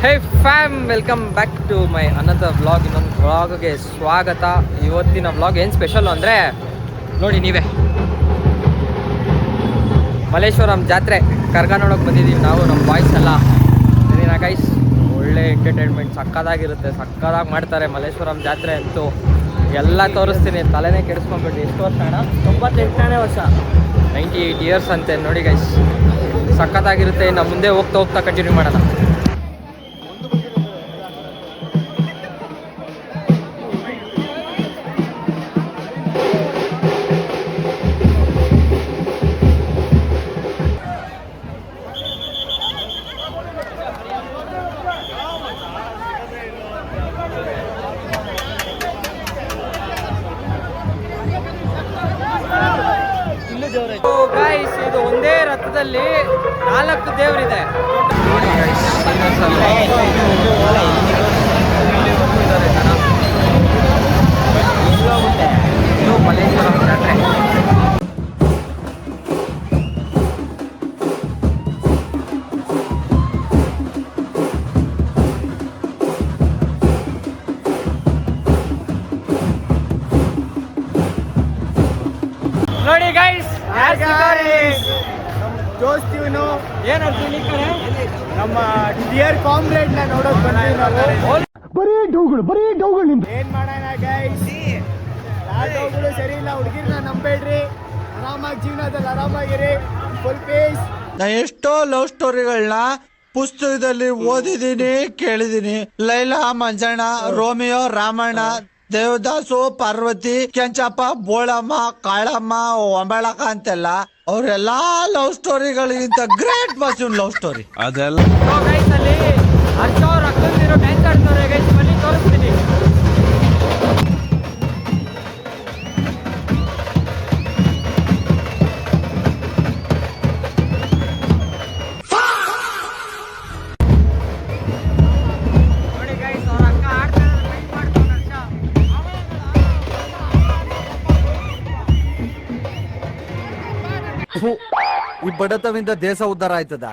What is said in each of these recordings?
Hey fam, welcome back to my another vlog. ಇನ್ನೊಂದು ವ್ಲಾಗ್ಗೆ ಸ್ವಾಗತ. ಇವತ್ತಿನ ವ್ಲಾಗ್ ಏನು ಸ್ಪೆಷಲ್ ಅಂದರೆ ನೋಡಿ ನೀವೇ, ಮಲ್ಲೇಶ್ವರಂ ಜಾತ್ರೆ ಕರ್ಗ ನೋಡೋಕೆ ಬಂದಿದ್ದೀವಿ ನಾವು, ನಮ್ಮ ಬಾಯ್ಸ್ ಎಲ್ಲ. ಸರಿನಾ ಗೈಸ್? ಒಳ್ಳೆ ಎಂಟರ್ಟೈನ್ಮೆಂಟ್ ಸಕ್ಕದಾಗಿರುತ್ತೆ, ಸಕ್ಕದಾಗಿ ಮಾಡ್ತಾರೆ ಮಲ್ಲೇಶ್ವರಂ ಜಾತ್ರೆ ಅಂತೂ. ಎಲ್ಲ ತೋರಿಸ್ತೀನಿ, ತಲೆನೇ ಕೆಡಿಸ್ಕೊಂಡ್ಬಿಟ್ಟು. ಎಷ್ಟು ವರ್ಷ ಅಣ್ಣ? 98ನೇ ವರ್ಷ, 98 ಇಯರ್ಸ್ ಅಂತೆ. ನೋಡಿ ಗೈಸ್, ಸಕ್ಕತ್ತಾಗಿರುತ್ತೆ. ಇನ್ನು ಮುಂದೆ ಹೋಗ್ತಾ ಹೋಗ್ತಾ ಕಂಟಿನ್ಯೂ ಮಾಡೋಣ. ಗೈಸ್, ಇದು ಒಂದೇ ರಥದಲ್ಲಿ 4 ದೇವರಿದೆ. ಇದು ಮಲ್ಲೇಶ್ವರಂ ಜಾತ್ರೆ. ನೋಡಿ ಗೈಸ್, ದೋಸ್ತಿ ಇವನು ಏನಂತ ನಮ್ಮ ಡಿಯರ್ ಕಾಮ್ರೇಡ್ ನ ನೋಡೋಕ್ ಬಂದಿವಿ ನಾವು. ಬರೀ ಡೌಗಳು ಏನ್ ಮಾಡೋಣ ಗೈಸ್, ಡೌಗಳು ಸರಿ ಇಲ್ಲ. ಹುಡುಗಿರ್ನ ನಂಬೇಡ್ರಿ, ಆರಾಮಾಗಿ ಜೀವನದಲ್ಲಿ ಆರಾಮಾಗಿರಿ. Full piece. ನಾ ಎಷ್ಟೋ ಲವ್ ಸ್ಟೋರಿಗಳನ್ನ ಪುಸ್ತಕದಲ್ಲಿ ಓದಿದೀನಿ, ಕೇಳಿದೀನಿ. ಲೈಲಾ ಮಂಜಣ್ಣ, ರೋಮಿಯೋ ರಾಮಣ್ಣ, ದೇವದಾಸು, ಪಾರ್ವತಿ, ಕೆಂಚಪ್ಪ, ಬೋಳಮ್ಮ, ಕಾಳಮ್ಮ, ಒಂಬಳಕ ಅಂತೆಲ್ಲ ಅವ್ರೆಲ್ಲಾ ಲವ್ ಸ್ಟೋರಿಗಳಿಗಿಂತ great was in love story. ಅದೆಲ್ಲ ಗೈಸ್, ಅಲ್ಲಿ ಹರ್ಷ ಅವ್ರು ಅಕ್ಕಂದಿರೋ ಡ್ಯಾನ್ಸ್ ಆಡ್ತಾರೆ ಗೈಸ್, ಬನ್ನಿ ತೋರಿಸ್ತೀನಿ. ನೋಡಿ ಗೈಸ್, ಅವ್ರ ಅಕ್ಕ ಆಡ್ತಾ ಇರೋದು ಮೈಂಡ್ ಮಾಡ್ಕೊಂಡು ಹರ್ಷ. ಈ ಬಡತವಿಂದ ದೇಶ ಉದ್ಧಾರ ಆಯ್ತದ.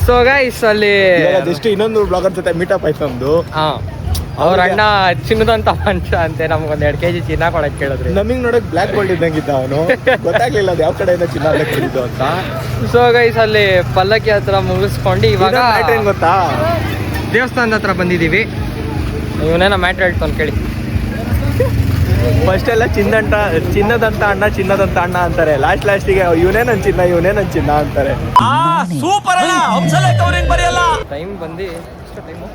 ಸೊ ಗೈಸ್, ಅಲ್ಲಿ ಜಸ್ಟ್ ಇನ್ನೊಂದು ಬ್ಲಾಗರ್ ಜೊತೆ ಮೀಟಪ್ ಆಯ್ತು ನಮ್ದು. ಅವ್ರ ಅಣ್ಣ ಚಿನ್ನದಂತ ಮನುಷ್ಯ ಅಂತೆ. ನಮ್ಗೊಂದ್ 2 kg ಚಿನ್ನ ಕೊಡಕ್ ಕೇಳಿದ್ರಿ. ನಮಗ್ ನೋಡಕ್ ಬ್ಲಾಕ್ ಗೋಲ್ಡ್ ಇದ್ದಂಗಿದ್ದ ಅವನು. ಗೊತ್ತಾಗ್ಲಿಲ್ಲ ಅದು ಯಾವ ಕಡೆಯಿಂದ ಚಿನ್ನ ಹಾಕಿದ್ದು ಅಂತ. ಸೊ ಗೈಸ್, ಅಲ್ಲಿ ಪಲ್ಲಕ್ಕಿ ಹತ್ರ ಮುಗಿಸ್ಕೊಂಡು ಇವಾಗ ಏನ್ ಗೊತ್ತಾ, ದೇವಸ್ಥಾನದ ಹತ್ರ ಬಂದಿದೀವಿ. ಇವನೇನ ಮ್ಯಾಟ್ರ್ ಹೇಳ್ತಾನೆ ಕೇಳಿ. ಫಸ್ಟ್ ಎಲ್ಲ ಚಿನ್ನದಂತ ಅಣ್ಣ ಅಂತಾರೆ. ಲಾಸ್ಟಿಗೆ ಇವನೇ ನನ್ ಚಿನ್ನ ಅಂತಾರೆ. ಸೂಪರ್ ಟೈಮ್ ಬಂದು ಎಷ್ಟು ಟೈಮು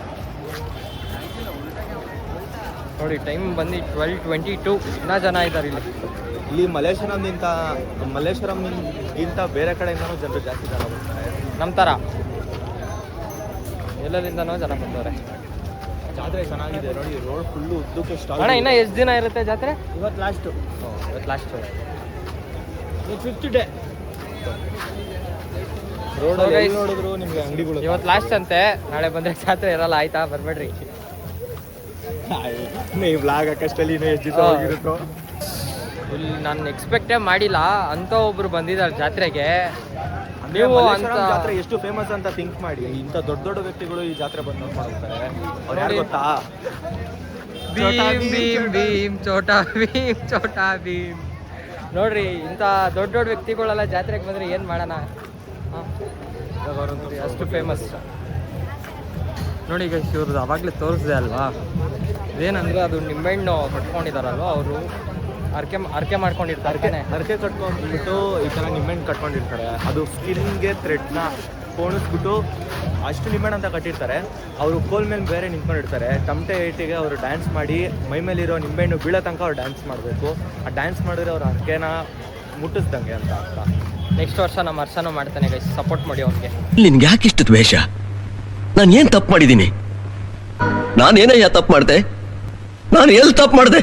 ನೋಡಿ, ಟೈಮ್ ಬಂದು 12:22. ಇನ್ನೂ ಜನ ಇದ್ದಾರೆ ಇಲ್ಲಿ ಮಲ್ಲೇಶ್ವರಂಗಿಂತ ಬೇರೆ ಕಡೆಯಿಂದನೂ ಜನರು ಜಾಸ್ತಿ ಜನ ಬರ್ತಾರೆ. ನಮ್ಮ ಥರ ಎಲ್ಲರಿಂದನೂ ಜನ ಬಂದವ್ರೆ. ಜಾತ್ರೆ ಚೆನ್ನಾಗಿದೆ ನೋಡಿ, ರೋಡ್ ಫುಲ್ಲು ಉದ್ದಕ್ಕೆ ಅಣ್ಣ, ಇನ್ನ ಎಷ್ಟು ದಿನ ಇರುತ್ತೆ ಜಾತ್ರೆ? ಇವತ್ತು ಲಾಸ್ಟು. ಇವತ್ತು ಲಾಸ್ಟ್, ಫಿಫ್ತ್ ಡೇ. ರೋಡ್ ನೋಡಿದ್ರು ನಿಮ್ಗೆ ಅಂಗಡಿಗಳು. ಇವತ್ತು ಲಾಸ್ಟ್ ಅಂತೆ, ನಾಳೆ ಬಂದ್ರೆ ಜಾತ್ರೆ ಇರಲ್ಲ. ಆಯ್ತಾ? ಬರ್ಬೇಡ್ರಿ. ನೀವು ವ್ಲಾಗ್ ಹಾಕಷ್ಟಲ್ಲಿ ಇನ್ನೂ ಎಷ್ಟು ದಿವಸ ಹೋಗಿರುತ್ತೋ. ಇಲ್ಲಿ ನಾನು ಎಕ್ಸ್ಪೆಕ್ಟೇ ಮಾಡಿಲ್ಲ ಅಂತ ಒಬ್ರು ಬಂದಿದ್ದಾರೆ ಜಾತ್ರೆಗೆ. ನೀವು ಅಂತ ಜಾತ್ರೆ ಎಷ್ಟು ಫೇಮಸ್ ಅಂತ ಥಿಂಕ್ ಮಾಡಿ. ಇಂಥ ದೊಡ್ಡ ವ್ಯಕ್ತಿಗಳು ಈ ಜಾತ್ರೆ ಬಂದು ನೋಡ್ತಾರೆ. ಅವ್ರು ಯಾರು ಗೊತ್ತಾ? ಭೀಮ್ ಭೀಮ್ ಭೀಮ್ ಚೋಟಾ ಭೀಮ್. ನೋಡ್ರಿ, ಇಂಥ ದೊಡ್ಡ ವ್ಯಕ್ತಿಗಳೆಲ್ಲ ಜಾತ್ರೆಗೆ ಬಂದರೆ ಏನು ಮಾಡೋಣ? ನೋಡಿ, ಅಷ್ಟು ಫೇಮಸ್. ನೋಡಿ ಗೈಸ್, ಇವ್ರದ್ದು ಅವಾಗಲೇ ತೋರಿಸ್ದೆ ಅಲ್ವಾ, ಏನಂದರೆ ಅದು ನಿಂಬೆಹಣ್ಣು ಕಟ್ಕೊಂಡಿದಾರಲ್ವ ಅವರು, ಅರ್ಕೆ ಮಾಡ್ಕೊಂಡಿರ್ತಾರೆ. ಅರ್ಕೆ ಕಟ್ಕೊಂಡ್ಬಿಟ್ಟು ಈ ಥರ ನಿಂಬೆಹಣ್ಣು ಕಟ್ಕೊಂಡಿರ್ತಾರೆ. ಅದು ಸ್ಕಿನ್ಗೆ ಥ್ರೆಡ್ನ ಕೋಣಿಸ್ಬಿಟ್ಟು ಅಷ್ಟು ನಿಂಬೆಹಣ್ಣು ಅಂತ ಕಟ್ಟಿರ್ತಾರೆ. ಅವರು ಕೋಲ್ ಮೇಲೆ ಬೇರೆ ನಿಂತ್ಕೊಂಡಿರ್ತಾರೆ. ತಮಟೆ ಏಟಿಗೆ ಅವರು ಡ್ಯಾನ್ಸ್ ಮಾಡಿ ಮೈ ಮೇಲಿರೋ ನಿಂಬೆಹಣ್ಣು ಬೀಳೋ ತನಕ ಅವ್ರು ಡ್ಯಾನ್ಸ್ ಮಾಡಬೇಕು. ಆ ಡ್ಯಾನ್ಸ್ ಮಾಡಿದ್ರೆ ಅವ್ರ ಅರ್ಕೆನ ಮುಟ್ಟಿಸ್ದಂಗೆ ಅಂತ ಅರ್ಥ. ನೆಕ್ಸ್ಟ್ ವರ್ಷ ನಮ್ಮ ಹರ್ಷನೂ ಮಾಡ್ತಾನೆ ಗೈಸ್, ಸಪೋರ್ಟ್ ಮಾಡಿ ಅವ್ನಿಗೆ. ನಿನ್ಗೆ ಯಾಕಿಷ್ಟು ದ್ವೇಷ? ನಾನು ಏನ್ ತಪ್ಪು ಮಾಡಿದ್ದೀನಿ? ನಾನೇನಯ್ಯ ತಪ್ಪು ಮಾಡಿದೆ? ನಾನು ಎಲ್ಲಿ ತಪ್ಪು ಮಾಡಿದೆ?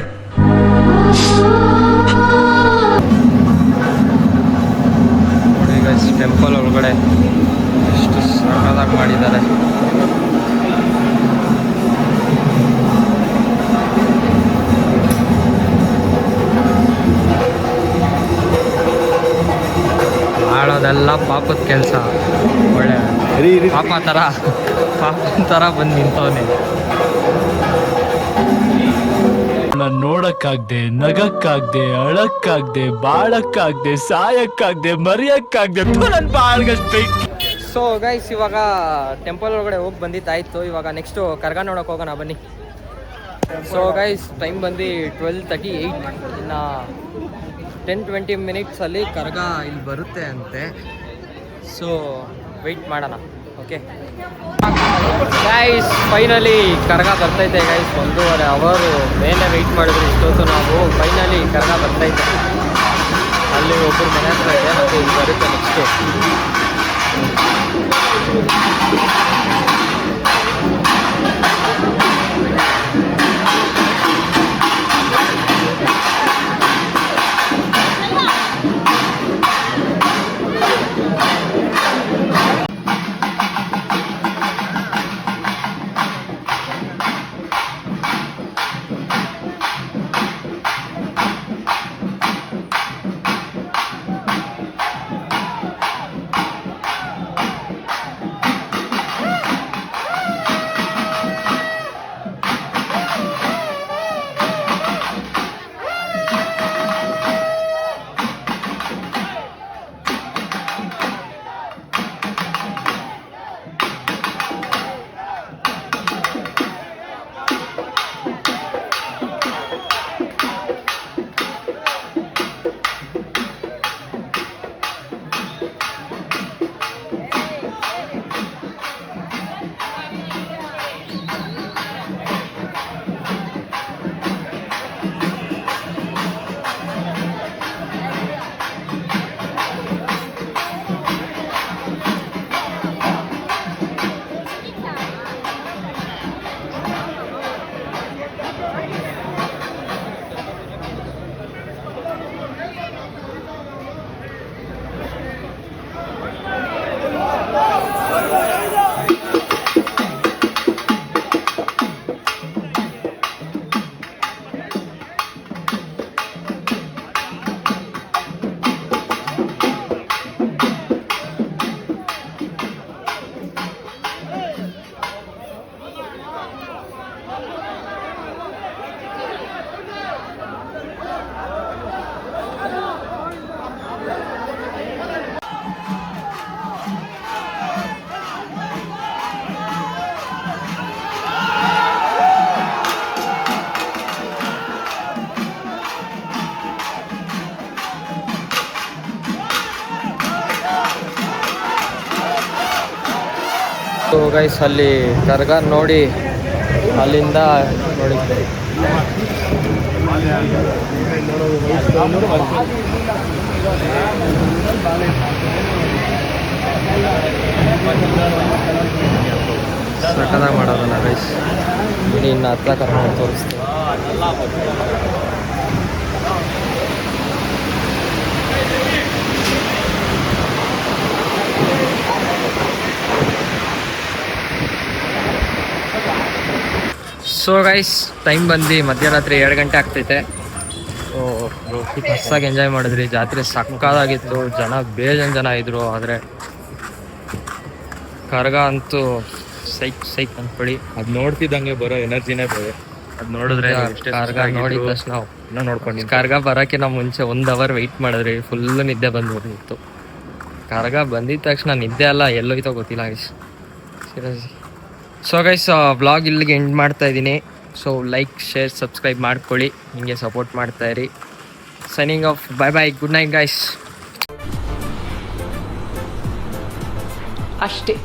ನೋಡಿ ಗೈಸ್, ಟೆಂಪಲ್ ಒಳಗಡೆ ಎಷ್ಟು ಸಣ್ಣದಾಗಿ ಮಾಡಿದ್ದಾರೆ. ಇದೆಲ್ಲ ಪಾಪದ ಕೆಲಸ. ಒಳ್ಳೆ ಪಾಪನ ಥರ ಬಂದು ನಿಂತವನೆ. ನಾನು ನೋಡಕ್ಕಾಗ್ದೆ, ನಗಕ್ಕಾಗ್ದೆ, ಅಳಕ್ಕಾಗ್ದೆ, ಬಾಳಕ್ಕಾಗ್ದೆ, ಸಾಯಕ್ಕಾಗ್ದೆ, ಮರಿಯಕ್ಕಾಗ್ದೆ. ನನ್ನ ಬಾಳ್ಗಷ್ಟು. ಸೊ ಗೈಸ್, ಇವಾಗ ಟೆಂಪಲ್ ಒಳಗಡೆ ಹೋಗಿ ಬಂದಿದ್ದಾಯಿತು. ಇವಾಗ ನೆಕ್ಸ್ಟು ಕರ್ಗ ನೋಡೋಕೆ ಹೋಗೋಣ ಬನ್ನಿ. ಸೊ ಗೈಸ್, ಟೈಮ್ ಬಂದು 12:38. ಇನ್ನು 10-20 ಮಿನಿಟ್ಸಲ್ಲಿ ಕರ್ಗ ಇಲ್ಲಿ ಬರುತ್ತೆ ಅಂತೆ. ಸೊ ವೆಯ್ಟ್ ಮಾಡೋಣ. ಓಕೆ ಗೈಸ್, ಫೈನಲಿ ಕರ್ಗ ಬರ್ತೈತೆ ಗೈಸ್. 1.5 ಅವರು ಮೇಲೆ ವೆಯ್ಟ್ ಮಾಡಿದ್ರು ಇಷ್ಟೊತ್ತು ನಾವು. ಫೈನಲಿ ಕರ್ಗ ಬರ್ತೈತೆ. ಅಲ್ಲಿ ಒಬ್ಬರು ಮನೆ ಹತ್ರ ಇದೆ, ಮತ್ತು ಇಲ್ಲಿ ಬರುತ್ತೆ ನೆಕ್ಸ್ಟು. ಸೊ ಗೈಸ್, ಅಲ್ಲಿ ಕರ್ಗ ನೋಡಿ ಅಲ್ಲಿಂದ ನೋಡಿ ಸಕದಾಗ ಮಾಡೋದಲ್ಲ ಗೈಸ್. ಇನ್ನು ಹತ್ರ ಕರ್ಕೊಂಡು ತೋರಿಸ್ತೀನಿ. ಸೊ ಗೈಸ್, ಟೈಮ್ ಬಂದು ಮಧ್ಯರಾತ್ರಿ 2 ಗಂಟೆ ಆಗ್ತೈತೆ. ಹೊಸಾಗಿ ಎಂಜಾಯ್ ಮಾಡಿದ್ರಿ. ಜಾತ್ರೆ ಸಕ್ಕದಾಗಿತ್ತು. ಜನ ಬೇಜನ್ ಜನ ಇದ್ರು. ಆದರೆ ಕರ್ಗ ಅಂತೂ ಸೈಕ್ ಅಂದ್ಕೊಳ್ಳಿ. ಅದು ನೋಡ್ತಿದ್ದಂಗೆ ಬರೋ ಎನರ್ಜಿನೇ ಬೇರೆ. ಅದು ನೋಡಿದ್ರೆ ಕರ್ಗ ನೋಡಿದ ತಕ್ಷಣ ನಾವು ನೋಡ್ಕೊಂಡು ಕರ್ಗ ಬರೋಕ್ಕಿಂತ ಮುಂಚೆ 1 ಅವರ್ ವೆಯ್ಟ್ ಮಾಡಿದ್ರಿ. ಫುಲ್ಲು ನಿದ್ದೆ ಬಂದ್ಬಿಟ್ಟಿತ್ತು. ಕರ್ಗ ಬಂದಿದ ತಕ್ಷಣ ನಿದ್ದೆ ಅಲ್ಲ ಎಲ್ಲೋಯ್ತೋ ಗೊತ್ತಿಲ್ಲ guys, serious. So guys, vlog ಇಲ್ಲಿಗೆ ಎಂಡ್ ಮಾಡ್ತಾ ಇದ್ದೀನಿ. ಸೊ ಲೈಕ್, ಶೇರ್, ಸಬ್ಸ್ಕ್ರೈಬ್ ಮಾಡ್ಕೊಳ್ಳಿ. ಹಿಂಗೆ ಸಪೋರ್ಟ್ ಮಾಡ್ತಾಯಿರಿ. Signing off. Bye bye. Good night guys. ಅಷ್ಟೇ.